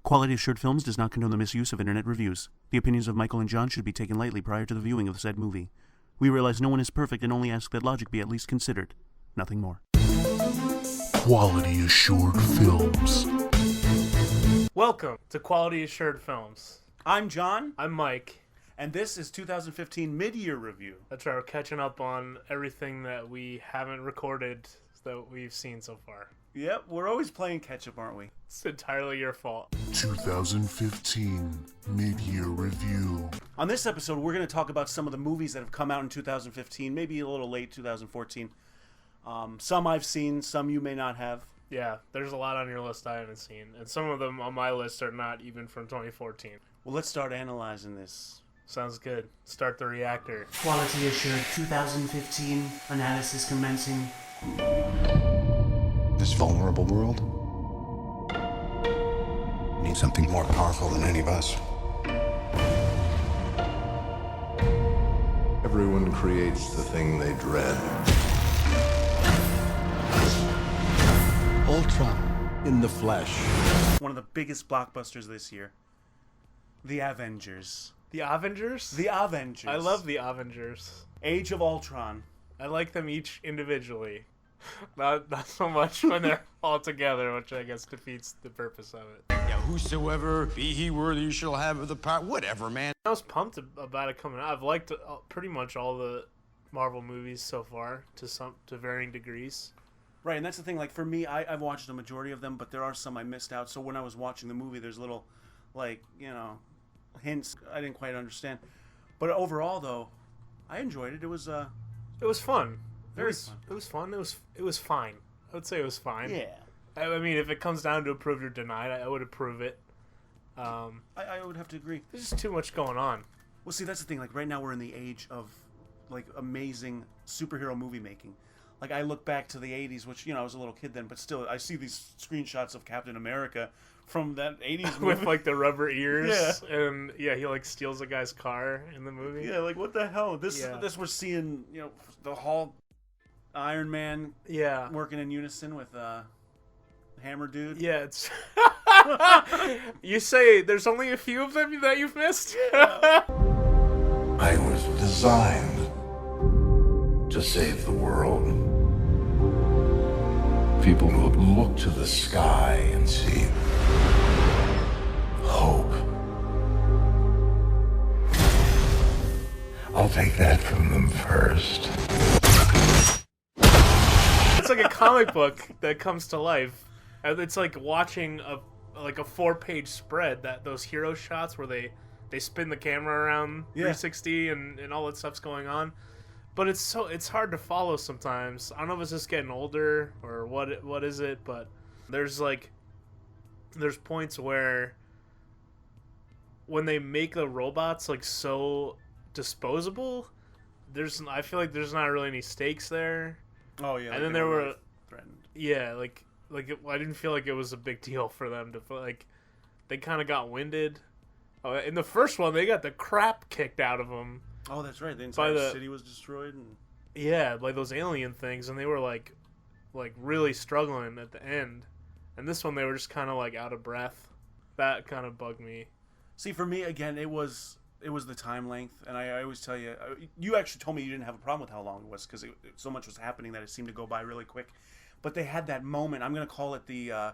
Quality Assured Films does not condone the misuse of internet reviews. The opinions of Michael and John should be taken lightly prior to the viewing of said movie. We realize no one is perfect and only ask that logic be at least considered. Nothing more. Quality Assured Films. Welcome to Quality Assured Films. I'm John, I'm Mike. and this is 2015 mid-year review. That's right, we're catching up on everything that we haven't recorded that we've seen so far. Yep, we're always playing catch-up, aren't we? It's entirely your fault. 2015 Mid-Year Review. On this episode, we're going to talk about some of the movies that have come out in 2015, maybe a little late 2014. Some I've seen, some you may not have. Yeah, there's a lot on your list I haven't seen, and some of them on my list are not even from 2014. Well, let's start analyzing this. Sounds good. Start the reactor. Quality Assured 2015 analysis commencing. This vulnerable world needs something more powerful than any of us. Everyone creates the thing they dread. Ultron in the flesh. One of the biggest blockbusters this year. The Avengers. The Avengers? The Avengers. I love the Avengers. Age of Ultron. I like them each individually. Not so much when they're all together, which I guess defeats the purpose of it. Yeah, whosoever be he worthy shall have the power. Whatever, man. I was pumped about it coming out. I've liked pretty much all the Marvel movies so far to varying degrees. Right, and that's the thing. Like for me, I've watched the majority of them, but there are some I missed out. So when I was watching the movie, there's little, hints I didn't quite understand. But overall, though, I enjoyed it. It was fun. It was fun. It was fun. It was fine. I would say it was fine. Yeah. I mean, if it comes down to approve or denied, I would approve it. I would have to agree. There's just too much going on. Well, see, that's the thing. Like right now, we're in the age of amazing superhero movie making. Like I look back to the '80s, which I was a little kid then, but still, I see these screenshots of Captain America from that '80s movie with the rubber ears. Yeah. And he steals a guy's car in the movie. Yeah, what the hell? This we're seeing. The Hulk, Iron Man. Yeah. Working in unison with Hammer Dude. Yeah, it's. You say there's only a few of them that you've missed. Yeah. I was designed to save the world. People will look to the sky and see hope. I'll take that from them first. It's like a comic book that comes to life. It's like watching a 4-page spread, those hero shots where they spin the camera around 360 and all that stuff's going on. But it's hard to follow sometimes. I don't know if it's just getting older or what is it, but there's points where when they make the robots so disposable, I feel like there's not really any stakes there. Oh yeah. And then there were threatened. Yeah, I didn't feel like it was a big deal for them to they kind of got winded. In the first one, they got the crap kicked out of them. Oh, that's right. The entire city was destroyed. Yeah, those alien things, and they were like really struggling at the end. And this one, they were just kind of out of breath. That kind of bugged me. See, for me, again, it was the time length, and I always tell you, you actually told me you didn't have a problem with how long it was because so much was happening that it seemed to go by really quick. But they had that moment. I'm gonna call it the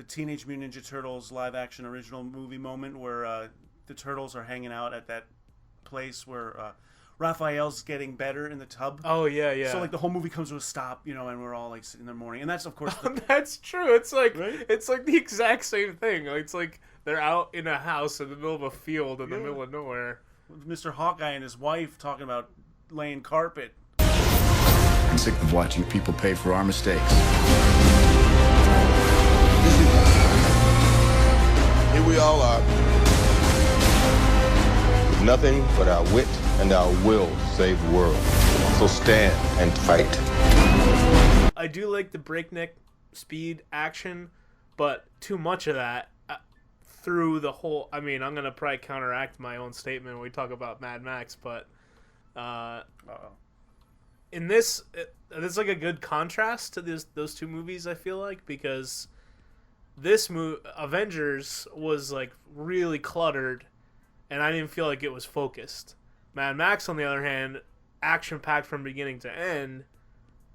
Teenage Mutant Ninja Turtles live action original movie moment where the turtles are hanging out at that place where Raphael's getting better in the tub. Oh yeah. So the whole movie comes to a stop, and we're all sitting there mourning, and that's of course. That's true. It's right? It's the exact same thing. It's they're out in a house in the middle of a field in the middle of nowhere. Mr. Hawkeye and his wife talking about laying carpet. I'm sick of watching people pay for our mistakes. Here we all are, with nothing but our wit and our will to save the world. So stand and fight. I do like the breakneck speed action, but too much of that through the whole... I mean, I'm going to probably counteract my own statement when we talk about Mad Max, but in this, it's a good contrast to those two movies, I feel like, because this Avengers was like really cluttered, and I didn't feel like it was focused. Mad Max, on the other hand, action packed from beginning to end,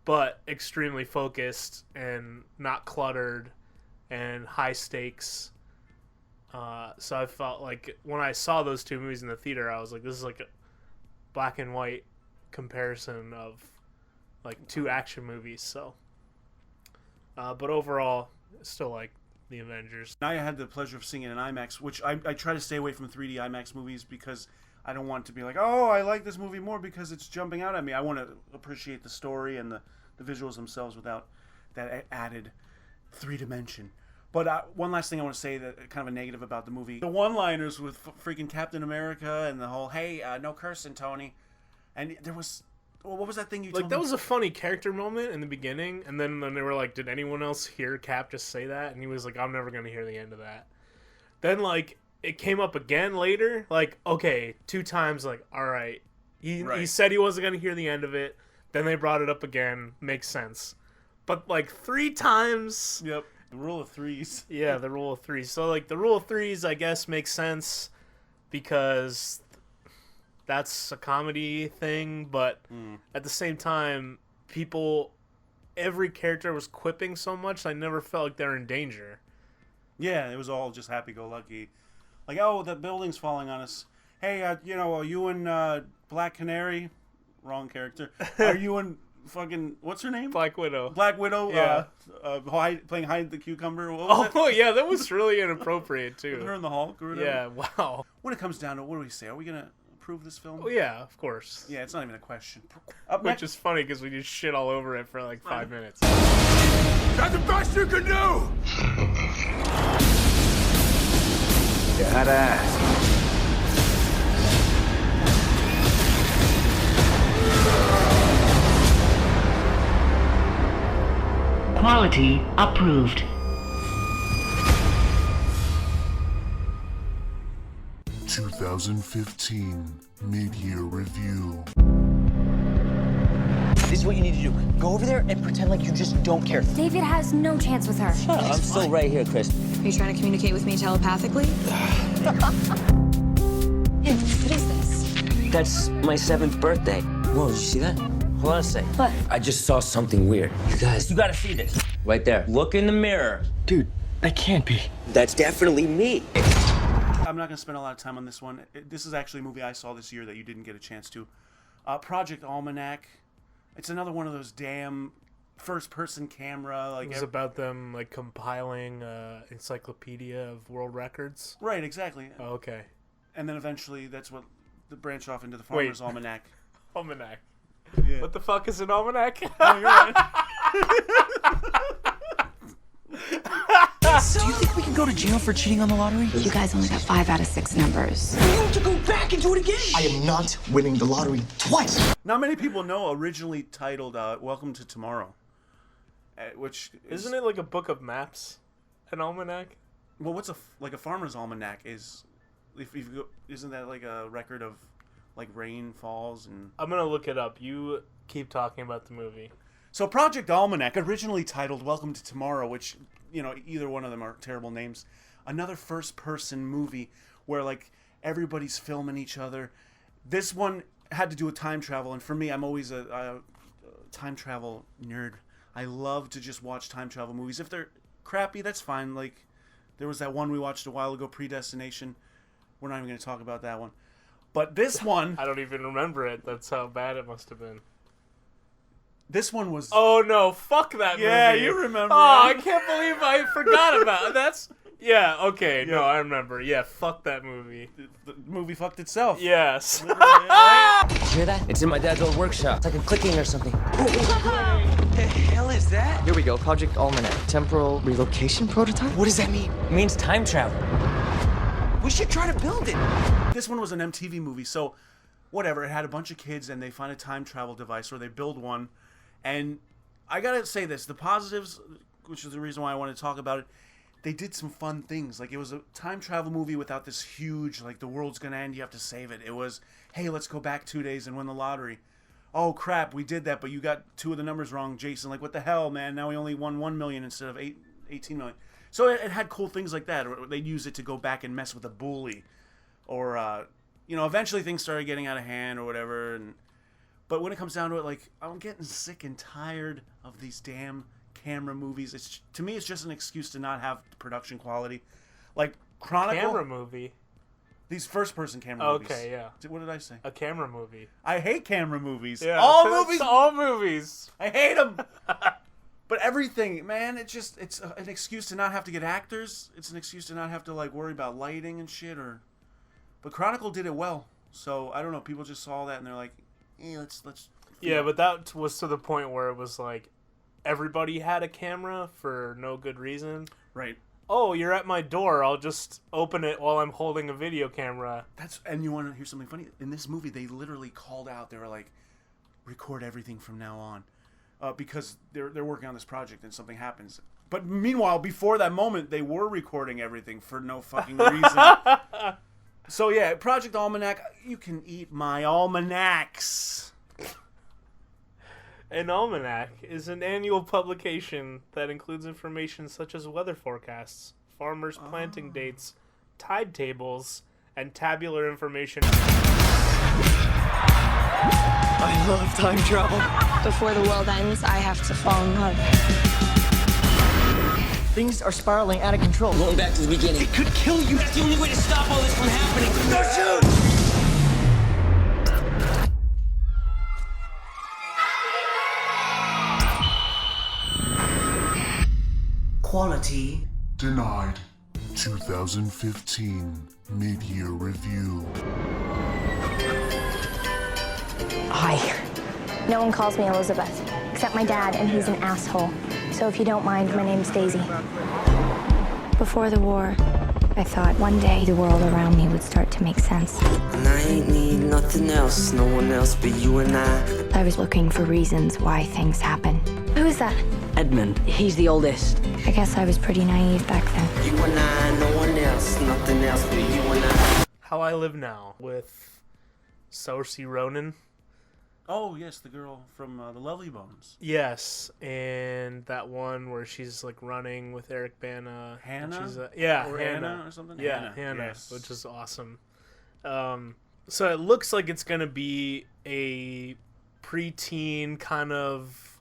but extremely focused and not cluttered and high stakes. So I felt like when I saw those two movies in the theater, I was like, this is like a black and white comparison of like two action movies. So, but overall, still like the Avengers. I had the pleasure of seeing it in IMAX, which I try to stay away from 3D IMAX movies because I don't want to be like, oh, I like this movie more because it's jumping out at me. I want to appreciate the story and the visuals themselves without that added 3D. But one last thing I want to say, that kind of a negative about the movie, the one-liners with freaking Captain America and the whole, hey, no cursing, Tony. And there was, what was that thing you told me? That was a funny character moment in the beginning, and then they were like, did anyone else hear Cap just say that? And he was like, I'm never going to hear the end of that. Then, like, it came up again later, like, okay, 2 times, like, all right. He said he wasn't going to hear the end of it. Then they brought it up again. Makes sense. But, like, 3 times... Yep. The rule of threes. Yeah, the rule of threes. So, like, the rule of threes, I guess, makes sense because that's a comedy thing. But at the same time, every character was quipping so much, I never felt like they're in danger. Yeah, it was all just happy-go-lucky. Like, oh, the building's falling on us. Hey, are you in Black Canary? Wrong character. Are you in fucking, what's her name? Black Widow. Black Widow. Yeah. Playing Hide the Cucumber. What was Oh, yeah, that was really inappropriate, too. With her in the Hulk or whatever. Yeah, wow. When it comes down to, what do we say? Are we going to approve this film? Oh, yeah, of course. Yeah, it's not even a question. Up Which next, is funny because we just shit all over it for like 5 minutes. That's the best you can do! You had to ask. Quality approved. – 2015 Mid-Year Review. This is what you need to do. Go over there and pretend like you just don't care. David has no chance with her. I'm still right here, Chris. Are you trying to communicate with me telepathically? Hey, what is this? That's my 7th birthday. Whoa, did you see that? Hold on a sec. What? I just saw something weird. You guys, you gotta see this. Right there. Look in the mirror. Dude, that can't be. That's definitely me. I'm not going to spend a lot of time on this one. This is actually a movie I saw this year that you didn't get a chance to. Project Almanac. It's another one of those damn first-person camera. Like It was about them like compiling encyclopedia of world records. Right, exactly. Oh, okay. And then eventually that's what the branch off into the Farmer's Almanac. Almanac. Yeah. What the fuck is an almanac? Oh, you're right. Do you think we can go to jail for cheating on the lottery? You guys only got 5 out of 6 numbers. We have to go back and do it again. I am not winning the lottery twice. Not many people know, originally titled Welcome to Tomorrow. Which Isn't it like a book of maps? An almanac? Well, what's a farmer's almanac is? If you go, isn't that like a record of like rain falls and? I'm gonna look it up. You keep talking about the movie. So Project Almanac, originally titled Welcome to Tomorrow, which, either one of them are terrible names. Another first-person movie where like everybody's filming each other. This one had to do with time travel, and for me, I'm always a time travel nerd. I love to just watch time travel movies. If they're crappy, that's fine. Like, there was that one we watched a while ago, Predestination. We're not even going to talk about that one. But this one... I don't even remember it. That's how bad it must have been. This one was... Oh, no. Fuck that movie. Yeah, you remember. Oh, I can't believe I forgot about it. That's... Yeah, okay. No, I remember. Yeah, fuck that movie. The movie fucked itself. Yes. Hear that? It's in my dad's old workshop. It's like a clicking or something. The hell is that? Here we go. Project Almanac. Temporal relocation prototype? What does that mean? It means time travel. We should try to build it. This one was an MTV movie, so whatever. It had a bunch of kids, and they find a time travel device, or they build one. And I gotta say this, the positives, which is the reason why I want to talk about it, they did some fun things. Like, it was a time travel movie without this huge, like, the world's gonna end, you have to save it. It was, hey, let's go back 2 days and win the lottery. Oh, crap, we did that, but you got 2 of the numbers wrong, Jason. Like, what the hell, man? Now we only won 1 million instead of 18 million. So it had cool things like that. Or they'd use it to go back and mess with a bully, or eventually things started getting out of hand or whatever. But when it comes down to it, like, I'm getting sick and tired of these damn camera movies. To me, it's just an excuse to not have production quality. Like Chronicle. Camera movie. These first-person camera movies. Okay, yeah. What did I say? A camera movie. I hate camera movies. Yeah, all movies. All movies. I hate them. But everything, man, it's an excuse to not have to get actors. It's an excuse to not have to like worry about lighting and shit. But Chronicle did it well. So I don't know. People just saw that and they're like, let's. Yeah, but that was to the point where it was like everybody had a camera for no good reason. Right. Oh, you're at my door. I'll just open it while I'm holding a video camera. And you want to hear something funny? In this movie, they literally called out. They were like, record everything from now on. Because they're working on this project and something happens. But meanwhile, before that moment, they were recording everything for no fucking reason. So yeah, Project Almanac, you can eat my almanacs. An almanac is an annual publication that includes information such as weather forecasts, farmers' planting dates, tide tables, and tabular information. I love time travel. Before the world ends, I have to fall in love. Things are spiraling out of control. Going back to the beginning. It could kill you. That's the only way to stop all this from happening. No, shoot! Quality denied. 2015 mid-year review. Hi. No one calls me Elizabeth, except my dad, and he's an asshole. So if you don't mind, my name's Daisy. Before the war, I thought one day the world around me would start to make sense. And I ain't need nothing else, no one else but you and I was looking for reasons why things happen. Who is that? Edmund. He's the oldest. I guess I was pretty naive back then. You and I, no one else, nothing else but you and I. How I Live Now with Saoirse Ronan. Oh, yes, the girl from The Lovely Bones. Yes, and that one where she's like running with Eric Bana. Hannah? Yeah, or Hannah. Anna or something? Yeah, Hannah, yes. which is awesome. So it looks like it's going to be a preteen kind of,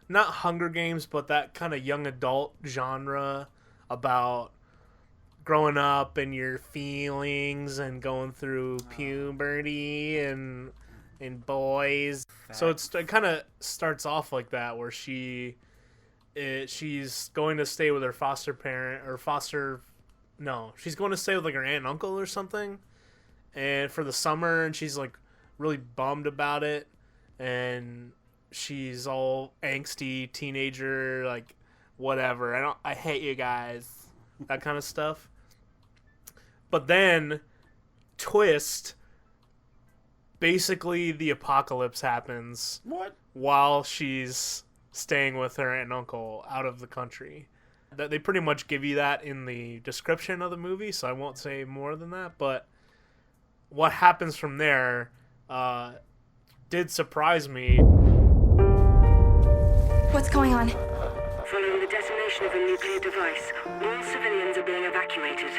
not Hunger Games, but that kind of young adult genre about growing up and your feelings and going through puberty and boys. So it kind of starts off like that, where she's going to stay with her she's going to stay with like her aunt and uncle or something, and for the summer, and she's like really bummed about it, and she's all angsty teenager, like whatever, I hate you guys, that kind of stuff. But then twist, basically the apocalypse happens. What? While she's staying with her aunt and uncle out of the country. They pretty much give you that in the description of the movie, so I won't say more than that. But what happens from there did surprise me. What's going on? Following the detonation of a nuclear device, all civilians are being evacuated.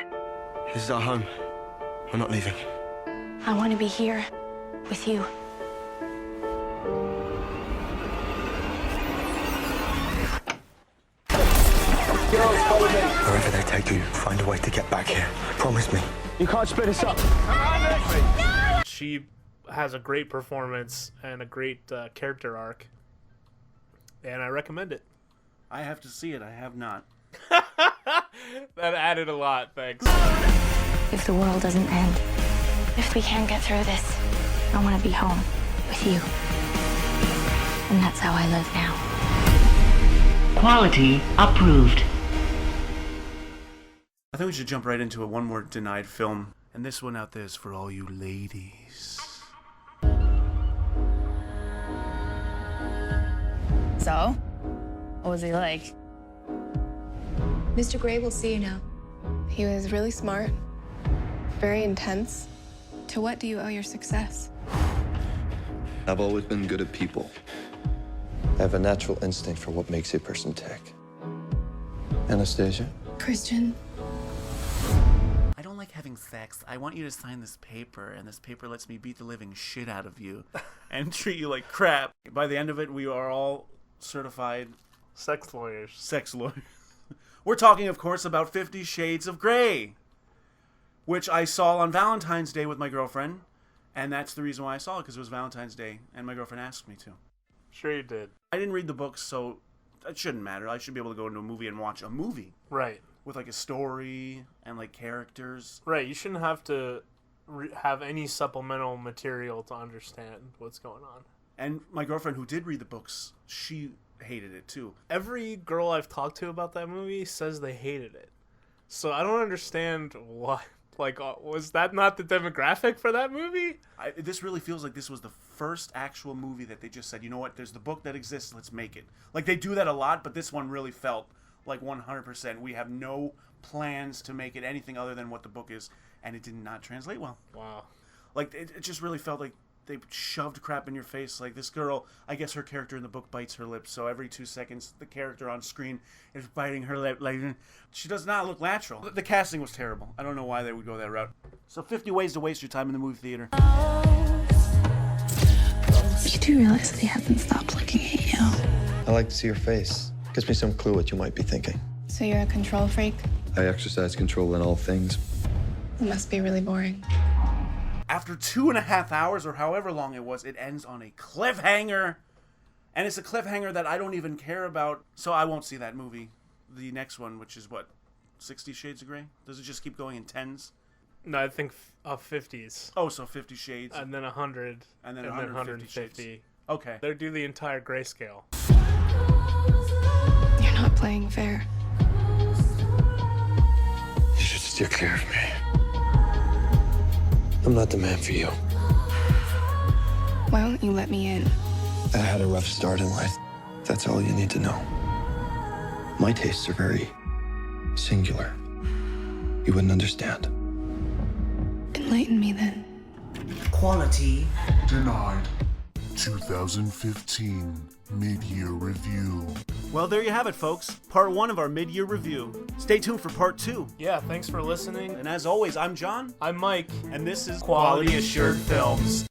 This is our home. We're not leaving. I want to be here with you. Wherever they take you, find a way to get back here. Promise me. You can't split us up. She has a great performance and a great character arc, and I recommend it. I have to see it. I have not. That added a lot, thanks. If the world doesn't end, if we can't get through this, I want to be home with you. And that's how I live now. Quality approved. I think we should jump right into it. One more denied film. And this one out there is for all you ladies. So? What was he like? Mr. Gray will see you now. He was really smart, very intense. To what do you owe your success? I've always been good at people. I have a natural instinct for what makes a person tick. Anastasia? Christian. I don't like having sex. I want you to sign this paper, and this paper lets me beat the living shit out of you and treat you like crap. By the end of it, we are all certified sex lawyers. Sex lawyers. We're talking, of course, about 50 Shades of Grey, which I saw on Valentine's Day with my girlfriend, and that's the reason why I saw it, because it was Valentine's Day, and my girlfriend asked me to. Sure you did. I didn't read the books, so it shouldn't matter. I should be able to go into a movie and watch a movie. Right. With like a story and like characters. Right. You shouldn't have to have any supplemental material to understand what's going on. And my girlfriend, who did read the books, she hated it too. Every girl I've talked to about that movie says they hated it. So I don't understand why. Like, was that not the demographic for that movie? This really feels like this was the first actual movie that they just said, you know what, there's the book that exists, let's make it. Like, they do that a lot, but this one really felt like 100%. We have no plans to make it anything other than what the book is, and it did not translate well. Wow. Like, it just really felt like they shoved crap in your face. Like, this girl, I guess her character in the book bites her lip, so every 2 seconds the character on screen is biting her lip. Like, she does not look natural. The casting was terrible. I don't know why they would go that route. So 50 ways to waste your time in the movie theater. You do realize that he hasn't stopped looking at you. I like to see your face. Gives me some clue what you might be thinking. So you're a control freak? I exercise control in all things. It must be really boring. After 2.5 hours, or however long it was, it ends on a cliffhanger. And it's a cliffhanger that I don't even care about, so I won't see that movie. The next one, which is what, 60 Shades of Grey? Does it just keep going in tens? No, I think 50s. Oh, so 50 Shades. And then 100. And then 150. Shades. Okay. They do the entire grayscale. You're not playing fair. You should steer clear of me. I'm not the man for you. Why won't you let me in? I had a rough start in life. That's all you need to know. My tastes are very singular. You wouldn't understand. Enlighten me then. Quality denied. 2015 Mid-Year Review. Well, there you have it, folks. Part 1 of our mid-year review. Stay tuned for part 2. Yeah, thanks for listening. And as always, I'm John. I'm Mike. And this is Quality Assured Films.